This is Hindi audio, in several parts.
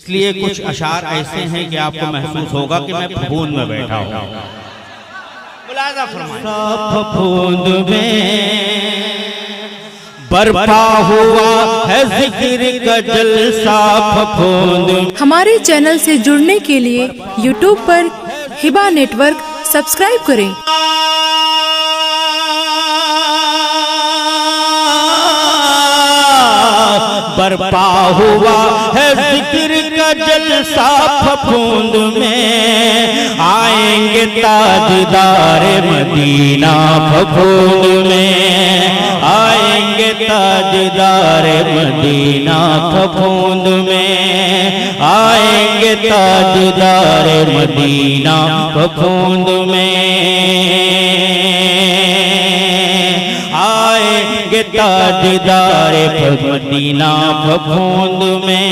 इसलिए कुछ अशार ऐसे हैं कि आपको महसूस होगा कि मैं फफूंद में बैठा हूँ। मुलाज़ा फरमाएं। फफूंद में बरपा हुआ है जिक्र का जलसा फफूंद। हमारे चैनल से जुड़ने के लिए YouTube पर हिबा नेटवर्क सब्सक्राइब करें। बरपा हुआ है जिक्र का जलसा फफूंद में, आएंगे ताजदार मदीना फफूंद में, आएंगे ताजदार मदीना फफूंद में, आएंगे ताजदार मदीना फफूंद में, आएंगे ताजदार मदीना फफूंद में।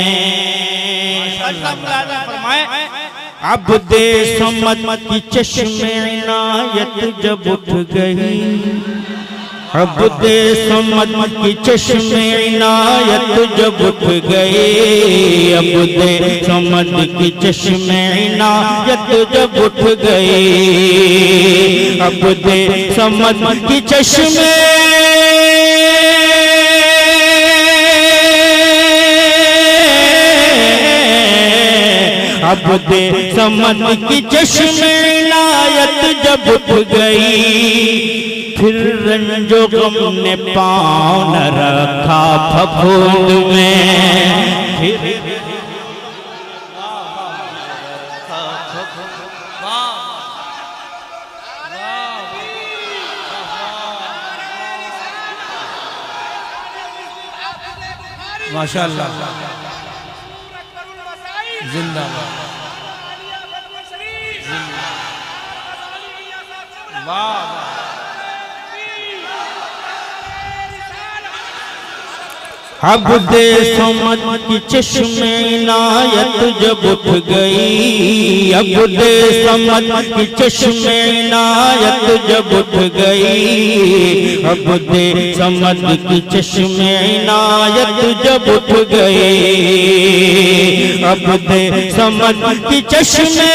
अब्दे समद की चश्मे इनायत जब उठ गई, अब्दे समद की चश्मे इनायत जब उठ गई, अब्दे समद की चश्मे इनायत जब उठ गई, अब्दे समद की चश्मे अब्दे समद की चश्मे इनायत जब उठ गई, फिर रंजो गम ने पाँव न रखा फफूंद में, फिर माशाअल्लाह जिंदाबाद। अब्दे समद की चश्मे इनायत जब उठ गई, अब्दे समद की चश्मे इनायत जब उठ गई, अब्दे समद की चश्मे इनायत जब उठ गई, अब्दे समद की चश्मे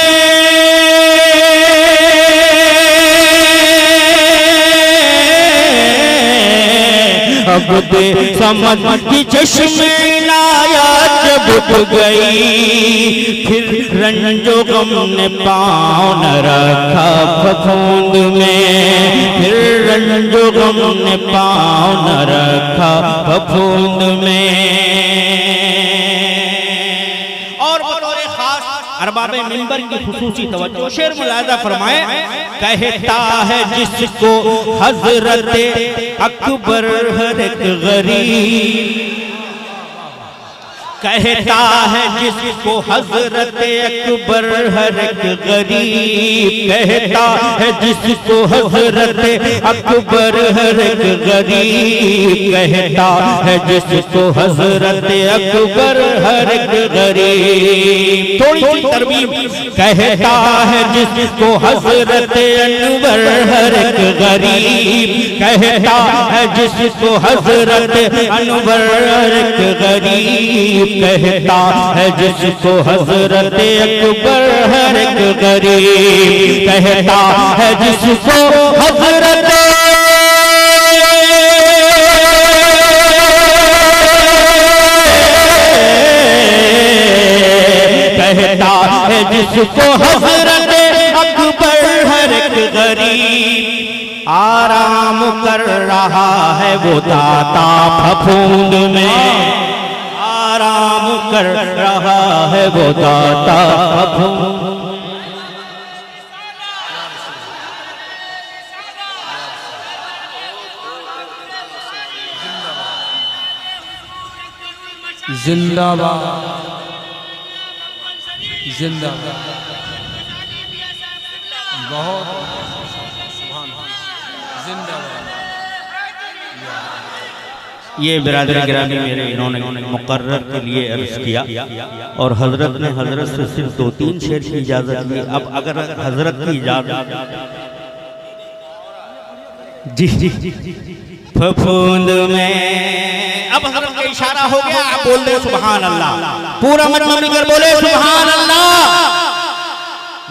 अब्दे समद की चश्मे इनायत जब उठ गई, फिर रंजो गम ने पाँव न रखा फफूंद में, फिर रंजो गम ने पाँव न रखा फफूंद में। और बतौर खास अरबाबे मिंबर की खुसूसी तवज्जो शेर मुलाज़ा फरमाए। कहता है जिसको हजरत अकबर हर एक गरीब, कहता है जिसको हजरत अकबर हर एक गरीब, कहता है जिसको हजरत अकबर हर एक गरीब, कहता है जिसको हजरत अकबर हर एक गरीब। थोड़ी सी तरमीम। कहता है जिसको हजरत अनवर हर एक गरीब, कहता है जिसको हजरत अनवर हर एक गरीब, कहता है जिसको हजरत अकबर हर एक गरीब, कहता है जिसको हजरत कहता है जिसको हजरत अकबर हर एक गरीब, आराम कर रहा है वो दाता फफूंद में, आराम कर रहा है वो दाता फफूंद। जिंदाबाद जिंदाबाद। बहुत जिंदाबाद। ये बिरादर गिरामी मेरे इन्होंने मुकर्रर के लिए अर्ज किया और हजरत ने हजरत से सिर्फ 2-3 शेर की इजाजत ली। अब अगर हजरत की इजाजत जी फफूंद में। अब हजरत का इशारा हो गया, आप बोल दे सुभान अल्लाह, पूरा मजमा मिलकर बोले सुभान अल्लाह।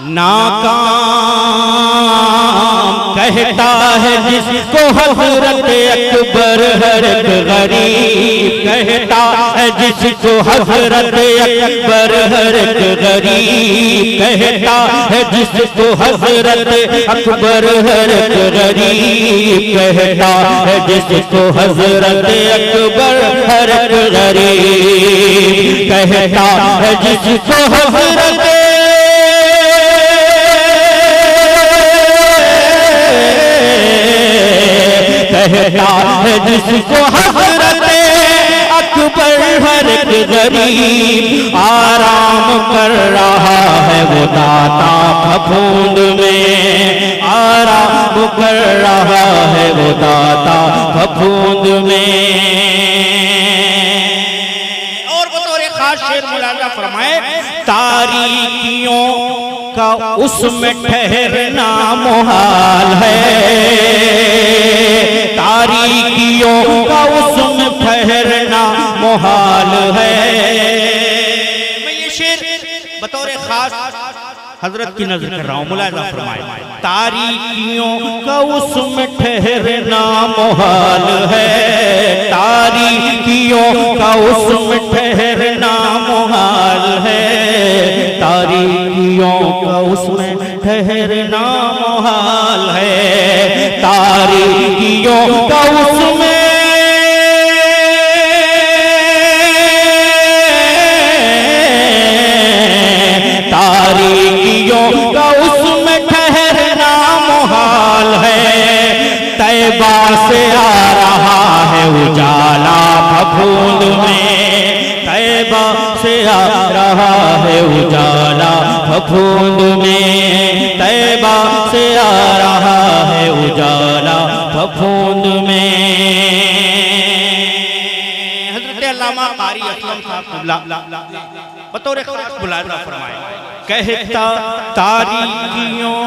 नाकाम कहता है जिसको हजरत अकबर हर एक गरीब कहता है, जिसको हजरत अकबर हर एक गरीब कहता है, जिसको हजरत अकबर हर एक गरीब कहता है, जिसको हजरत अकबर हर एक गरीब कहता है, जिसको हजरत कहता है, जिसको हजरत अकबर हर एक गरीब आराम कर रहा है वो दाता फफूंद में, आराम कर रहा है वो दाता फफूंद में। और बतौर खास शेर मुलाजा फरमाए, तारीकियों का उसमें ठहरना मुहाल है, तारीकियों का उसमें ठहरना मुहाल है। मैं ये शेर बतौर खास हजरत की नजर कर रहा हूँ, मुलाजा फरमाए, तारीकियों का उसमें ठहरना मुहाल है, तारीकियों का उसमें ठहरना मुहाल है, तारीकियों का उसमें ठहरना मुहाल है, तारीकियों का उसमें तारीकियों का उसमें ठहरना मुहाल है। तैबा से आ रहा है उजाला फफूंद में, तैबा से आ रहा है उजाला फफूंद में, तैबा से आ रहा है उजाला फफूंद में। हज़रत अल्लामा कारी असलम साहब बतौर खास मुलाज़ा फरमाए, कहता तारीकियों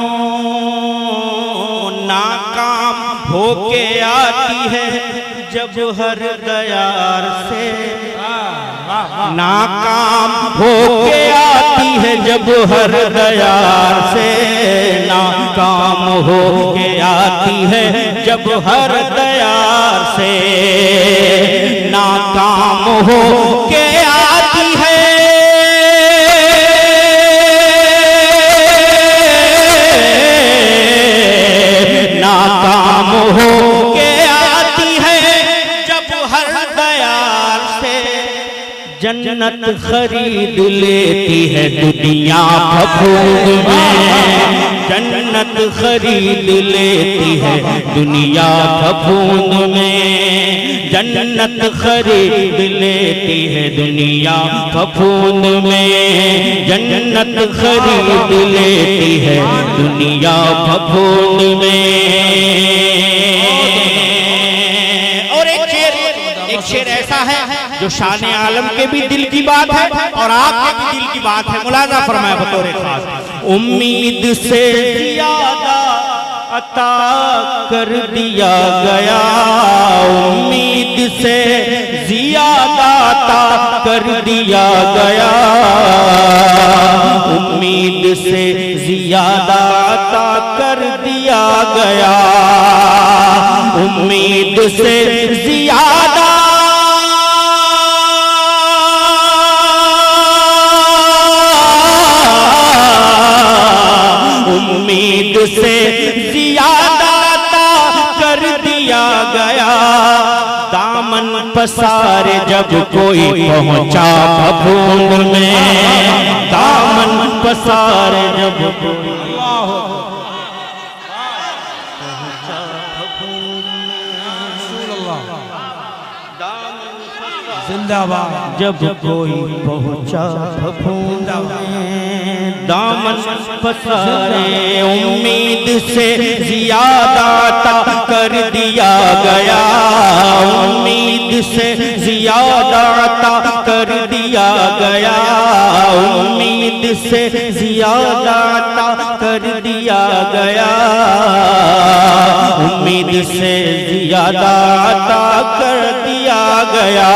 नाकाम होके आती है जब हर दयार से, नाकाम होके आती है जब हर दयार से, नाकाम होके आती है जब हर दयार से, नाकाम होके आती है नाकाम हो के आती है जब हर दयार से, जन्नत खरीद लेती है दुनिया फफूंद में, जन्नत खरीद लेती है दुनिया फफूंद में, जन्नत खरीद लेती है दुनिया फफूंद में, जन्नत खरीद लेती है दुनिया फफूंद में। और एक शेर ऐसा है जो शान आलम के भी दिल की बात है और आपके भी दिल की बात है, मुलाजा फरमाया बतौर खास, उम्मीद से ज्यादा अता कर दिया गया, उम्मीद से ज्यादा अता कर दिया गया, उम्मीद से ज्यादा अता कर दिया गया, उम्मीद से ज्यादा उम्मीद से ज्यादा कर दिया गया, दामन पसारे जब कोई पहुंचा फफूंद में, दामन पसारे जब कोई जिंदाबाद, जब कोई पहुंचा फफूंद में, दामन पसारे उम्मीद से ज्यादा कर दिया गया, उम्मीद से ज्यादा कर दिया गया, उम्मीद से ज़ियादा अता कर दिया गया, उम्मीद से ज़ियादा अता कर दिया गया,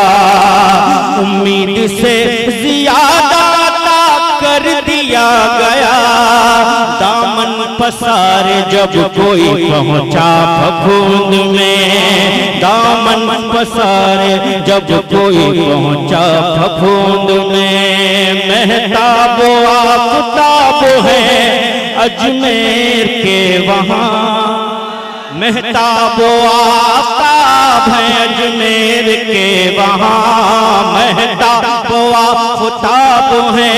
उम्मीद से ज़ियादा अता कर दिया गया। दामन पसारे जब कोई पहुंचा फफूंद में, दामन पसारे जब कोई पहुंचा फफूंद में। महताब आफताब है अजमेर के वहाँ, महताब आफताब है अजमेर के वहाँ, महताब आफताब है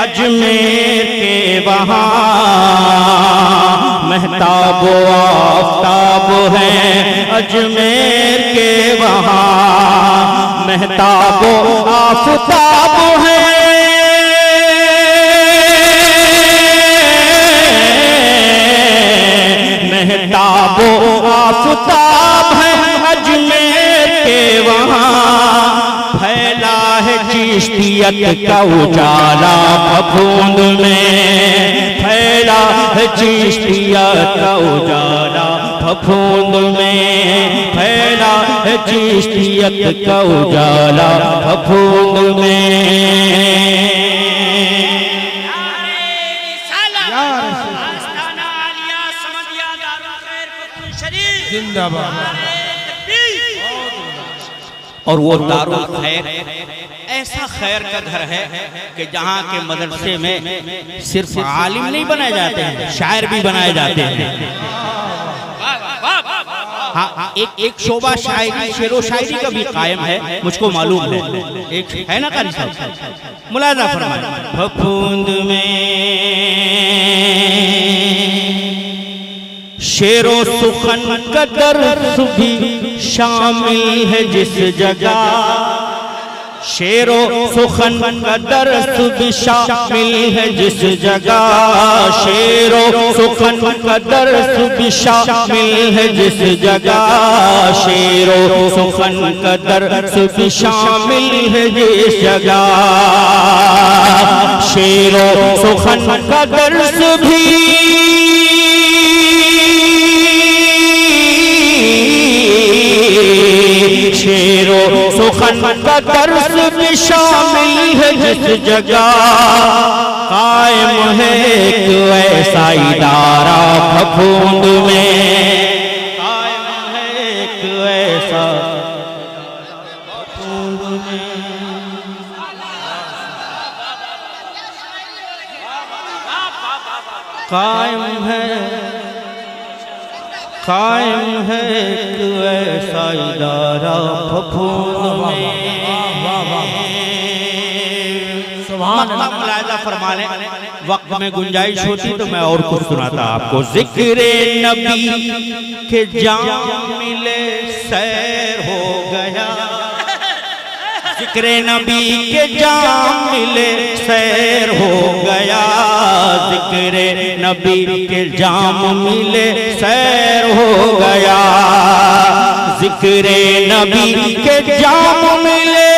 अजमेर के वहाँ, महताब आफताब है अजमेर के वहाँ, महताब आफताब है महताब आफताब है अजमेर के वहाँ। फैला है चिश्तियत का उजाला फफूंद में, फैला है चिश्तियत का उजाला फफूंद में, फैला है चिश्तियत का उजाला फफूंद में। जिंदाबाद। और वो दारुल खैर ऐसा खैर का घर है कि जहाँ के मदरसे में सिर्फ आलिम नहीं बनाए जाते हैं, शायर भी बनाए जाते हैं। हाँ, एक शोबा शायरी शेरो शायरी का भी कायम है, मुझको मालूम है। एक है ना कारी साहब, मुलाजा फरमाए। फफूंद में शेरो सुखन का दर्द भी शामिल है जिस जगह, शेरो सुखन का दर्द भी शामिल है जिस जगह, शेरो सुखन का दर्द भी शामिल है जिस जगह, शेरो सुखन का दर्द भी शामिल है जिस जगह, शेरो सुखन का दर्द भी शेरो सुखन का दर्स भी शामिल है जिस जगह, कायम है एक ऐसा इदारा फफूंद में, कायम है एक ऐसा फफूंद में। कायम है एक ऐसा इदारा फफूंद में। मुलाहिजा फरमा लें, वक्त में गुंजाइश होती तो मैं और कुछ सुनाता आपको। जिक्रे नबी के जाम मिले सैर हो गया, जिक्रे नबी के जाम मिले सैर हो गया, जिक्रे नबी के जाम मिले सैर हो गया, जिक्रे नबी के जाम मिले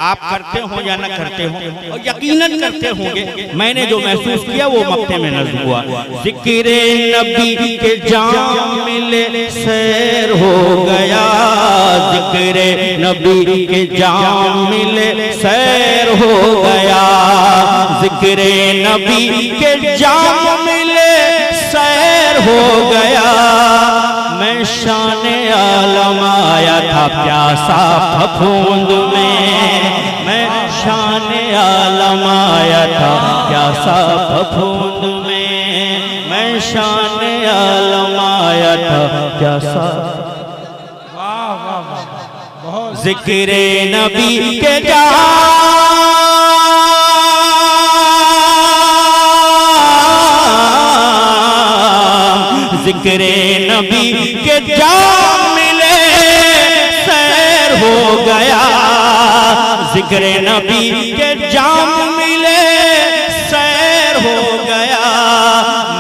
आप करते हो या न करते हो, और यकीनन करते होंगे, मैंने जो महसूस किया वो मक्ते में नज़्म हुआ। ज़िक्रे नबी के जाम मिले सैर हो गया, ज़िक्रे नबी के जाम मिले सैर हो गया, ज़िक्रे नबी के जाम मिले सैर हो गया। मैं शाने आलम आया था प्यासा फफूंद में, मैं शाने आलम आया था प्यासा फफूंद में, मैं शाने आलम आया था प्यासा। वाह वाह वाह, बहुत ज़िक्रे नबी के जाम ज़िक्रे नबी के जाम मिले सैर हो गया, ज़िक्रे नबी के जाम मिले सैर हो गया।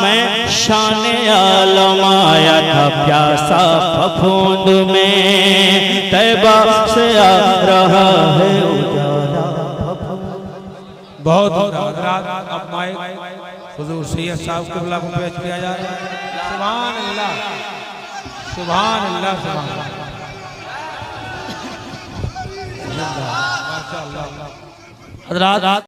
मैं शाने आलम आया था प्यासा फफूंद में, तैबा से आ रहा है उजाला। बहुत हज़रात अब माइक हुजूर सैयद साहब क़िबला को पेश किया जा रहा है। सुभान अल्लाह, सुभान अल्लाह, सुभान अल्लाह, माशाअल्लाह। हज़रात